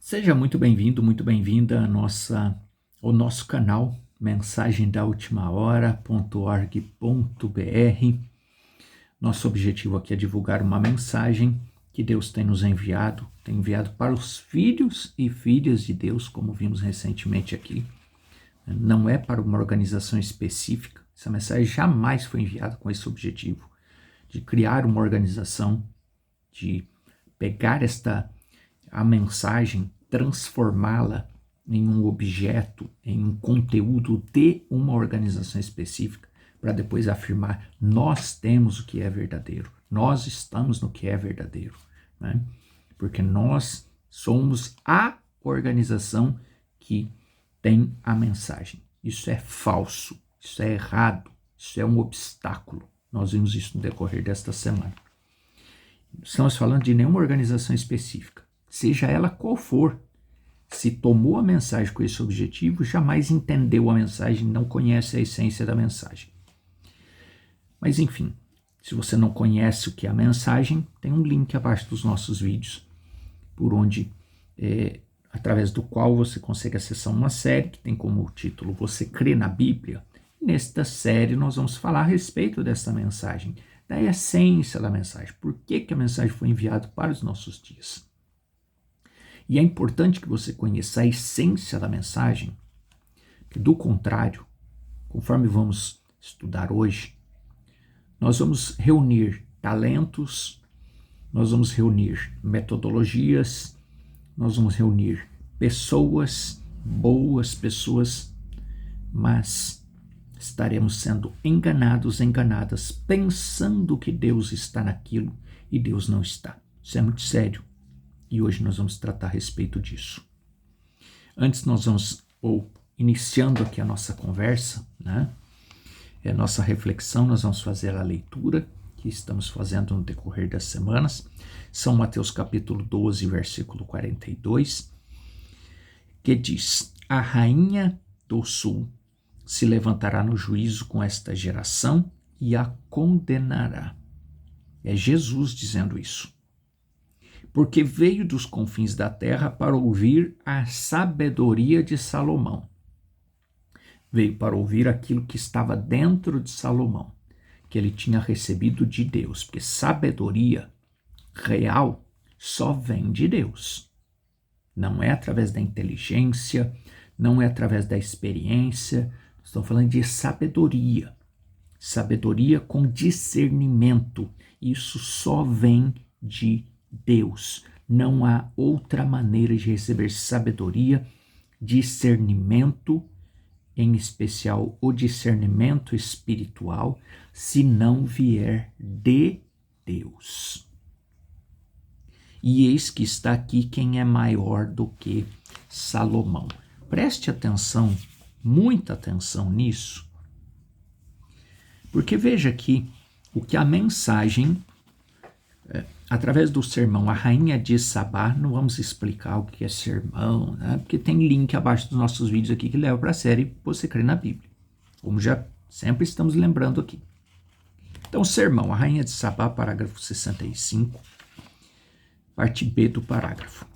Seja muito bem-vindo, muito bem-vinda ao nosso canal mensagendaultimahora.org.br. Nosso objetivo aqui é divulgar uma mensagem que Deus tem nos enviado, tem enviado para os filhos e filhas de Deus, como vimos recentemente aqui. Não é para uma organização específica. Essa mensagem jamais foi enviada com esse objetivo, de criar uma organização, de pegar a mensagem, transformá-la em um objeto, em um conteúdo de uma organização específica, para depois afirmar: nós temos o que é verdadeiro, nós estamos no que é verdadeiro, né? Porque nós somos a organização que tem a mensagem. Isso é falso, isso é errado, isso é um obstáculo. Nós vimos isso no decorrer desta semana. Estamos falando de nenhuma organização específica, seja ela qual for. Se tomou a mensagem com esse objetivo, jamais entendeu a mensagem, não conhece a essência da mensagem. Mas enfim, se você não conhece o que é a mensagem, tem um link abaixo dos nossos vídeos, por onde, através do qual você consegue acessar uma série que tem como título Você Crê na Bíblia? Nesta série nós vamos falar a respeito dessa mensagem, da essência da mensagem, por que a mensagem foi enviada para os nossos dias. E é importante que você conheça a essência da mensagem, porque do contrário, conforme vamos estudar hoje, nós vamos reunir talentos, nós vamos reunir metodologias, nós vamos reunir pessoas, boas pessoas, mas estaremos sendo enganadas, pensando que Deus está naquilo e Deus não está. Isso é muito sério. E hoje nós vamos tratar a respeito disso. Antes iniciando aqui a nossa conversa, né? Nossa reflexão, nós vamos fazer a leitura que estamos fazendo no decorrer das semanas. São Mateus capítulo 12, versículo 42, que diz: a rainha do sul se levantará no juízo com esta geração e a condenará. É Jesus dizendo isso. Porque veio dos confins da terra para ouvir a sabedoria de Salomão. Veio para ouvir aquilo que estava dentro de Salomão, que ele tinha recebido de Deus, porque sabedoria real só vem de Deus. Não é através da inteligência, não é através da experiência, estou falando de sabedoria. Sabedoria com discernimento, isso só vem de Deus. Não há outra maneira de receber sabedoria, discernimento, em especial o discernimento espiritual, se não vier de Deus. E eis que está aqui quem é maior do que Salomão. Preste atenção, muita atenção nisso, porque veja aqui o que a mensagem, através do sermão A Rainha de Sabá, não vamos explicar o que é sermão, né? Porque tem link abaixo dos nossos vídeos aqui que leva para a série Você Crê na Bíblia, como já sempre estamos lembrando aqui. Então, sermão A Rainha de Sabá, parágrafo 65, parte B do parágrafo.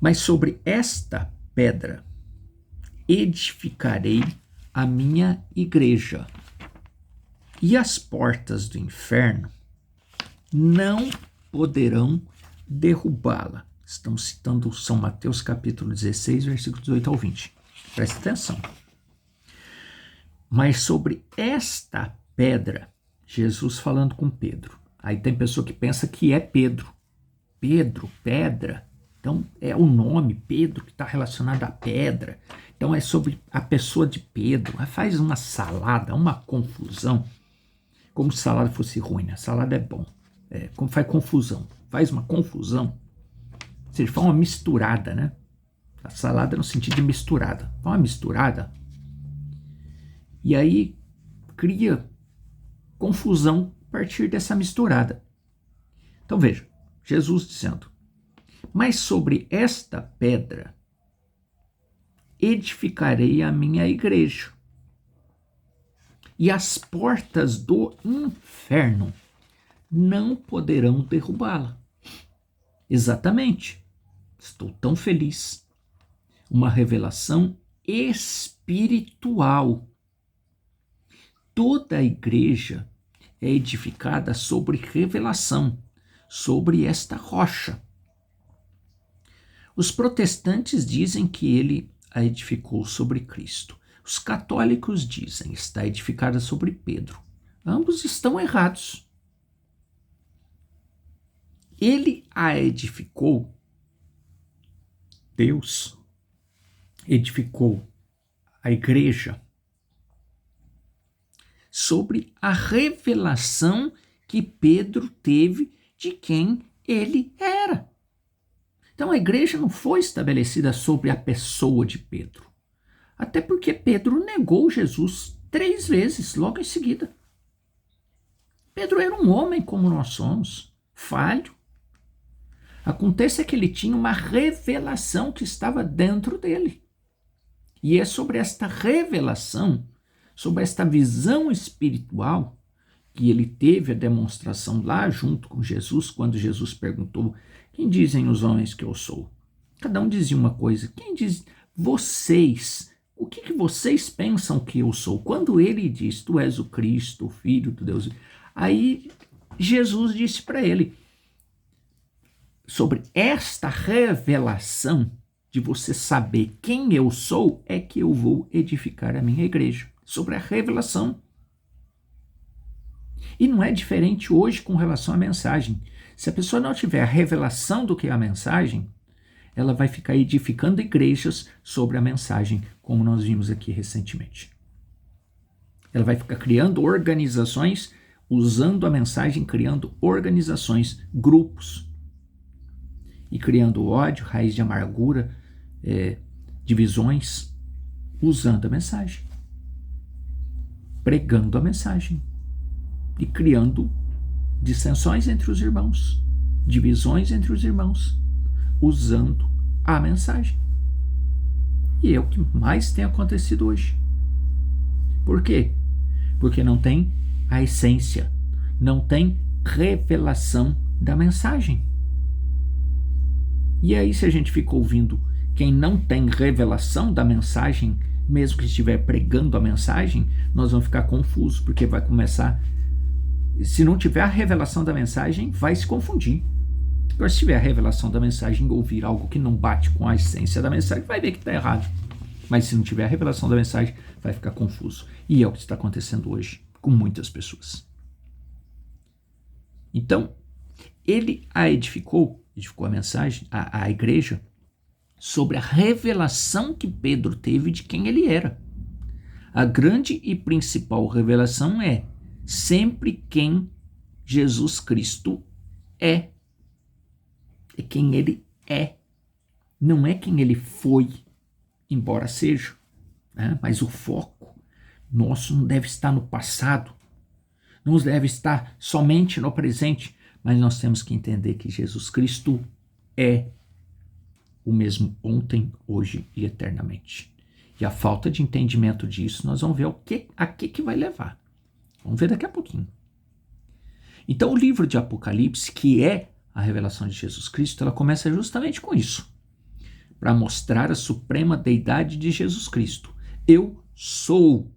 Mas sobre esta pedra edificarei a minha igreja, e as portas do inferno não poderão derrubá-la. Estamos citando São Mateus capítulo 16, versículos 18 ao 20. Presta atenção. Mas sobre esta pedra, Jesus falando com Pedro. Aí tem pessoa que pensa que é Pedro. Pedro, pedra. Então é o nome Pedro que está relacionado à pedra. Então é sobre a pessoa de Pedro. Faz uma salada, uma confusão. Como se salada fosse ruim, né? Salada é bom. Como faz confusão. Faz uma confusão. Ou seja, faz uma misturada, né? A salada no sentido de misturada. Faz uma misturada. E aí cria confusão a partir dessa misturada. Então veja, Jesus dizendo: mas sobre esta pedra edificarei a minha igreja, e as portas do inferno não poderão derrubá-la. Exatamente. Estou tão feliz. Uma revelação espiritual. Toda a igreja é edificada sobre revelação, sobre esta rocha. Os protestantes dizem que ele a edificou sobre Cristo. Os católicos dizem que está edificada sobre Pedro. Ambos estão errados. Ele a edificou, Deus edificou a igreja sobre a revelação que Pedro teve de quem ele era. Então a igreja não foi estabelecida sobre a pessoa de Pedro. Até porque Pedro negou Jesus 3 vezes logo em seguida. Pedro era um homem como nós somos, falho. Acontece que ele tinha uma revelação que estava dentro dele. E é sobre esta revelação, sobre esta visão espiritual, que ele teve a demonstração lá junto com Jesus, quando Jesus perguntou: quem dizem os homens que eu sou? Cada um dizia uma coisa. Quem diz vocês? O que vocês pensam que eu sou? Quando ele diz, tu és o Cristo, o Filho de Deus. Aí Jesus disse para ele, sobre esta revelação de você saber quem eu sou, é que eu vou edificar a minha igreja. Sobre a revelação. E não é diferente hoje com relação à mensagem. Se a pessoa não tiver a revelação do que é a mensagem, ela vai ficar edificando igrejas sobre a mensagem, como nós vimos aqui recentemente. Ela vai ficar criando organizações, usando a mensagem, criando organizações, grupos, e criando ódio, raiz de amargura, divisões, usando a mensagem, pregando a mensagem e criando dissensões entre os irmãos, divisões entre os irmãos, usando a mensagem. E é o que mais tem acontecido hoje. Por quê? Porque não tem a essência, não tem revelação da mensagem. E aí, se a gente fica ouvindo quem não tem revelação da mensagem, mesmo que estiver pregando a mensagem, nós vamos ficar confusos, porque vai começar... Se não tiver a revelação da mensagem, vai se confundir. Agora, se tiver a revelação da mensagem e ouvir algo que não bate com a essência da mensagem, vai ver que está errado. Mas se não tiver a revelação da mensagem, vai ficar confuso. E é o que está acontecendo hoje com muitas pessoas. Então, ele a edificou a mensagem, a igreja, sobre a revelação que Pedro teve de quem ele era. A grande e principal revelação é sempre quem Jesus Cristo é. É quem ele é. Não é quem ele foi, embora seja. Né? Mas o foco nosso não deve estar no passado, não deve estar somente no presente, mas nós temos que entender que Jesus Cristo é o mesmo ontem, hoje e eternamente. E a falta de entendimento disso, nós vamos ver a que vai levar. Vamos ver daqui a pouquinho. Então, o livro de Apocalipse, que é a revelação de Jesus Cristo, ela começa justamente com isso, para mostrar a suprema deidade de Jesus Cristo. Eu sou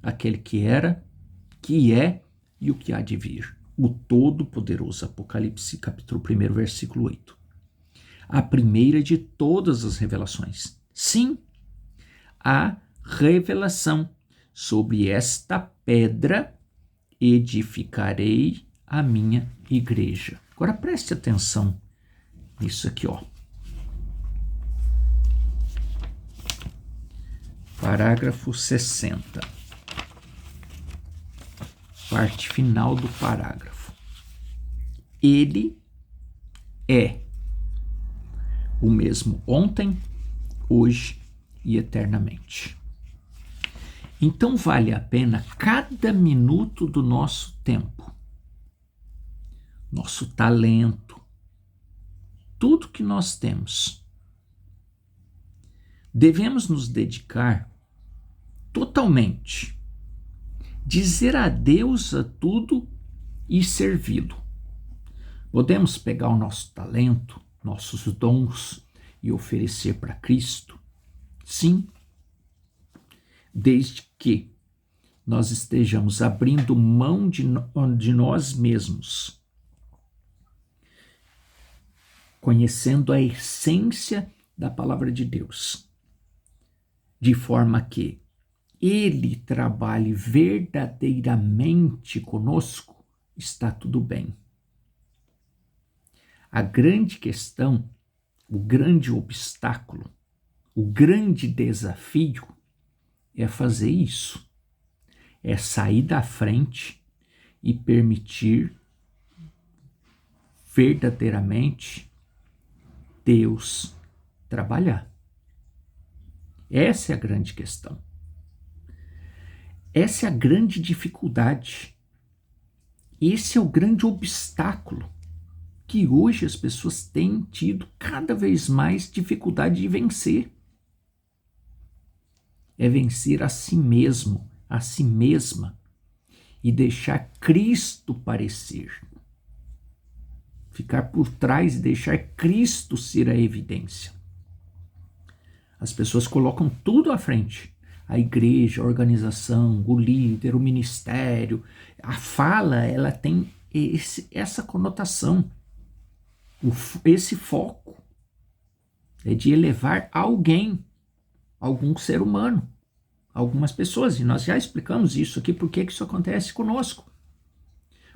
aquele que era, que é e o que há de vir. O Todo-Poderoso. Apocalipse, capítulo 1, versículo 8. A primeira de todas as revelações. Sim, a revelação. Sobre esta pedra edificarei a minha igreja. Agora preste atenção nisso aqui, ó. Parágrafo 60. Parte final do parágrafo. Ele é o mesmo ontem, hoje e eternamente. Então vale a pena cada minuto do nosso tempo, nosso talento, tudo que nós temos. Devemos nos dedicar totalmente, dizer adeus a tudo e servi-lo. Podemos pegar o nosso talento, nossos dons e oferecer para Cristo? Sim, desde que nós estejamos abrindo mão de nós mesmos, conhecendo a essência da palavra de Deus, de forma que Ele trabalhe verdadeiramente conosco, está tudo bem. A grande questão, o grande obstáculo, o grande desafio é fazer isso. É sair da frente e permitir verdadeiramente Deus trabalhar. Essa é a grande questão. Essa é a grande dificuldade. Esse é o grande obstáculo que hoje as pessoas têm tido cada vez mais dificuldade de vencer. É vencer a si mesmo, a si mesma, e deixar Cristo parecer. Ficar por trás e deixar Cristo ser a evidência. As pessoas colocam tudo à frente. A igreja, a organização, o líder, o ministério. A fala, ela tem essa conotação. Esse foco é de elevar alguém, algum ser humano, algumas pessoas. E nós já explicamos isso aqui, por que isso acontece conosco.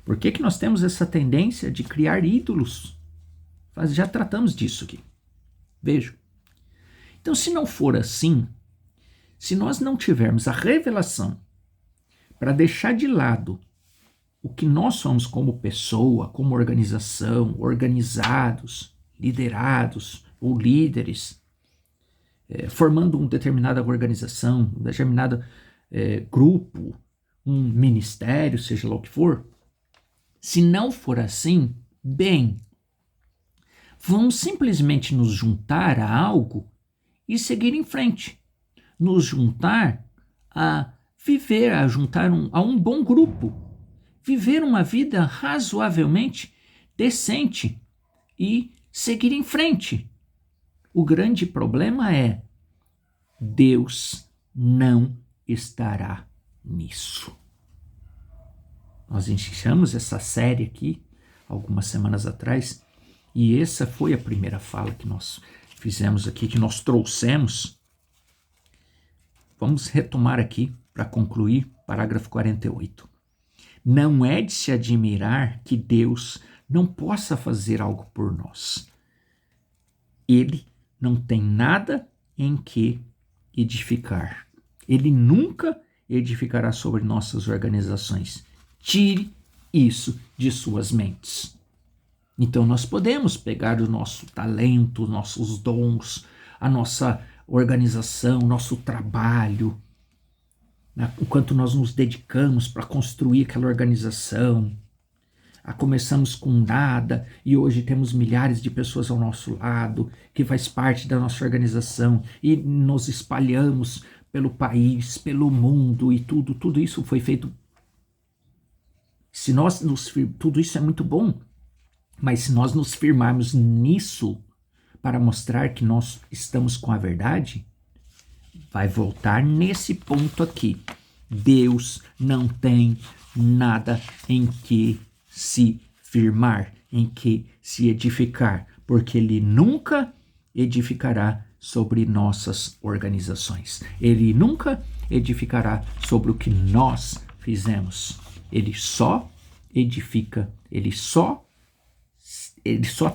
Por que nós temos essa tendência de criar ídolos? Já tratamos disso aqui. Veja. Então, se não for assim, se nós não tivermos a revelação para deixar de lado o que nós somos como pessoa, como organização, organizados, liderados ou líderes, formando uma determinada organização, um determinado grupo, um ministério, seja lá o que for, se não for assim, bem, vamos simplesmente nos juntar a algo e seguir em frente. Nos juntar a viver, a juntar a um bom grupo. Viver uma vida razoavelmente decente e seguir em frente. O grande problema é Deus não estará nisso. Nós iniciamos essa série aqui algumas semanas atrás e essa foi a primeira fala que nós fizemos aqui, que nós trouxemos. Vamos retomar aqui para concluir, parágrafo 48. Não é de se admirar que Deus não possa fazer algo por nós. Ele não tem nada em que edificar. Ele nunca edificará sobre nossas organizações. Tire isso de suas mentes. Então nós podemos pegar o nosso talento, nossos dons, a nossa organização, nosso trabalho, o quanto nós nos dedicamos para construir aquela organização. Começamos com nada e hoje temos milhares de pessoas ao nosso lado, que faz parte da nossa organização, e nos espalhamos pelo país, pelo mundo, e tudo isso foi feito. Tudo isso é muito bom, mas se nós nos firmarmos nisso para mostrar que nós estamos com a verdade, vai voltar nesse ponto aqui. Deus não tem nada em que se firmar, em que se edificar, porque Ele nunca edificará sobre nossas organizações. Ele nunca edificará sobre o que nós fizemos. Ele só edifica, ele só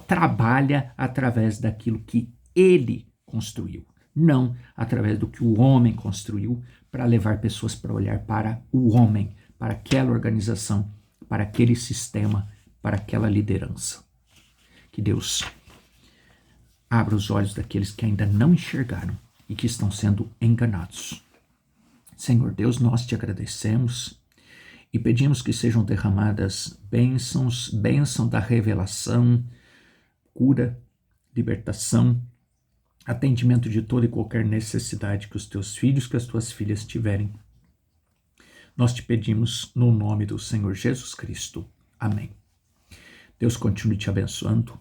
trabalha através daquilo que Ele construiu, não através do que o homem construiu, para levar pessoas para olhar para o homem, para aquela organização, para aquele sistema, para aquela liderança. Que Deus abra os olhos daqueles que ainda não enxergaram e que estão sendo enganados. Senhor Deus, nós te agradecemos e pedimos que sejam derramadas bênção da revelação, cura, libertação, atendimento de toda e qualquer necessidade que os teus filhos, que as tuas filhas tiverem. Nós te pedimos no nome do Senhor Jesus Cristo. Amém. Deus continue te abençoando.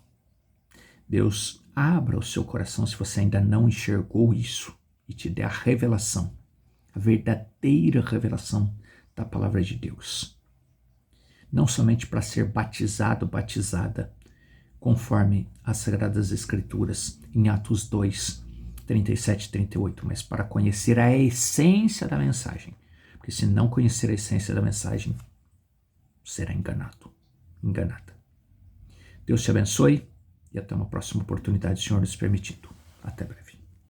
Deus abra o seu coração se você ainda não enxergou isso e te dê a revelação, a verdadeira revelação da palavra de Deus. Não somente para ser batizado, batizada, conforme as Sagradas Escrituras, em Atos 2, 37 e 38, mas para conhecer a essência da mensagem. Porque se não conhecer a essência da mensagem, será enganado, enganada. Deus te abençoe e até uma próxima oportunidade, Senhor nos permitindo. Até breve.